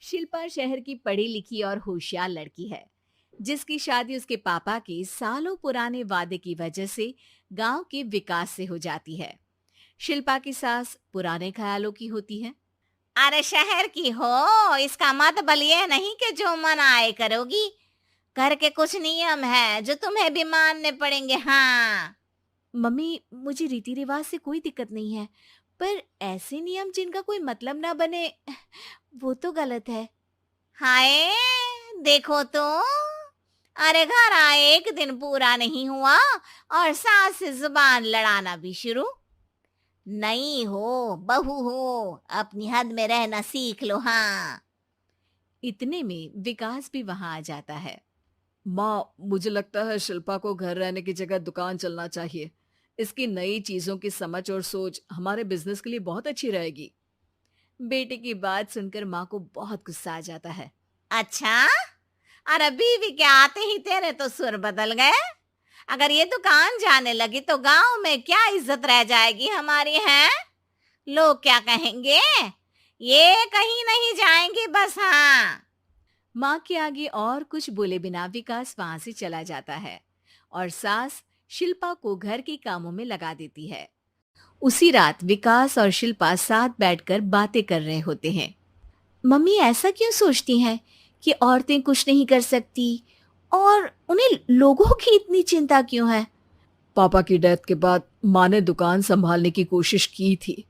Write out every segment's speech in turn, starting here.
शिल्पा शहर की पढ़ी लिखी और होशियार लड़की है, जिसकी शादी उसके पापा के सालों पुराने वादे की वजह से गांव के विकास से हो जाती है। शिल्पा की सास पुराने ख्यालों की होती है। अरे शहर की हो, इसका मतलब ये नहीं कि जो मन आए करोगी। घर के कुछ नियम है जो तुम्हें भी मानने पड़ेंगे। हाँ। मम्मी, मुझे रीति रिवाज से कोई दिक्कत नहीं है, पर ऐसे नियम जिनका कोई मतलब ना बने, वो तो गलत है। हाय, देखो तो। अरे घर आए एक दिन पूरा नहीं हुआ और सास से जुबान लड़ाना भी शुरू। नहीं हो, बहू हो, अपनी हद में रहना सीख लो। हाँ। इतने में विकास भी वहां आ जाता है। माँ, मुझे लगता है शिल्पा को घर रहने की जगह दुकान चलना चाहिए। इसकी नई चीजों की समझ और सोच हमारे बिजनेस के लिए बहुत अच्छी रहेगी। बेटे की बात सुनकर माँ को बहुत गुस्सा आ जाता है। अच्छा। अरे बीवी के आते ही तेरे तो सुर बदल गए। अगर ये दुकान जाने लगी तो गांव में क्या इज्जत रह जाएगी हमारी है। लोग क्या कहेंगे। ये कहीं नहीं जाएंगे बस। हाँ। माँ के आगे और कुछ बोले बिना विकास वहां से चला जाता है और सास शिल्पा को घर के कामों में लगा देती है। उसी रात विकास और शिल्पा साथ बैठकर बातें कर रहे होते हैं। मम्मी ऐसा क्यों सोचती हैं कि औरतें कुछ नहीं कर सकती, और उन्हें लोगों की इतनी चिंता क्यों है? पापा की डेथ के बाद माँ ने दुकान संभालने की कोशिश की थी,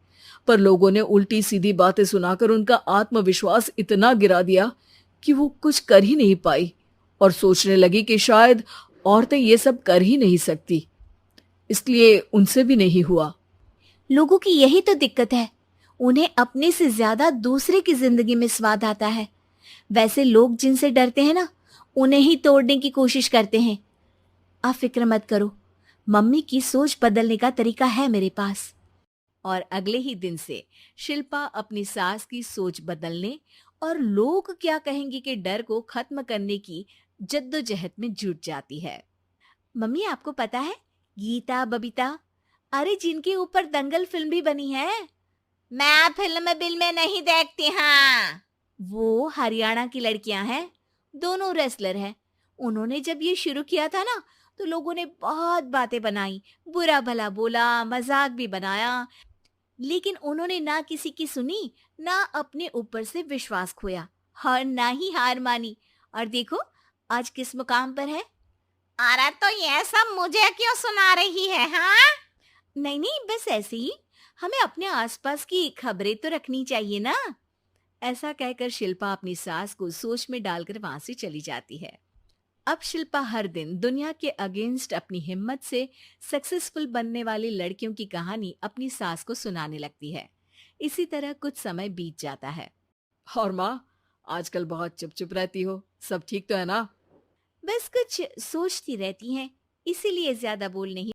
पर लोगों ने उल्टी सीधी बातें सुनाकर उनका आत्मविश्वास इतना गिरा दिया कि वो कुछ कर ही नहीं पाई और सोचने लगी कि शायद औरतें ये सब कर ही नहीं सकती, इसलिए उनसे भी नहीं हुआ। लोगों की यही तो दिक्कत है, उन्हें अपने से ज्यादा दूसरे की जिंदगी में स्वाद आता है। वैसे लोग जिनसे डरते हैं ना, उन्हें ही तोड़ने की कोशिश करते हैं। आप फिक्र मत करो, मम्मी की सोच बदलने का तरीका है मेरे पास। और अगले ही दिन से शिल्पा अपनी सास की सोच बदलने और लोग क्या कहेंगे के डर को खत्म करने की जद्दोजहद में जुट जाती है। मम्मी, आपको पता है, गीता बबीता, अरे जिनके ऊपर दंगल फिल्म भी बनी है, मैं फिल्म बिल में नहीं देखती। हाँ। वो हरियाणा की लड़कियां हैं। दोनों रेसलर हैं। उन्होंने जब ये शुरू किया था ना, तो लोगों ने बहुत बातें बनाई, बुरा भला बोला, मजाक भी बनाया, लेकिन उन्होंने ना किसी की सुनी, ना अपने ऊपर से विश्वास खोया और ना ही हार मानी। और देखो, आज किस मुकाम पर है। अरे तो ये सब मुझे क्यों सुना रही है। हाँ। नहीं नहीं, बस ऐसे ही, हमें अपने आसपास की खबरें तो रखनी चाहिए ना। ऐसा कहकर शिल्पा अपनी सास को सोच में डालकर वहां से चली जाती है। अब शिल्पा हर दिन दुनिया के अगेंस्ट अपनी हिम्मत से सक्सेसफुल बनने वाली लड़कियों की कहानी अपनी सास को सुनाने लगती है। इसी तरह कुछ समय बीत जाता है। और माँ, आजकल बहुत चुप चुप रहती हो, सब ठीक तो है ना? बस कुछ सोचती रहती हैं, इसीलिए ज्यादा बोल नहीं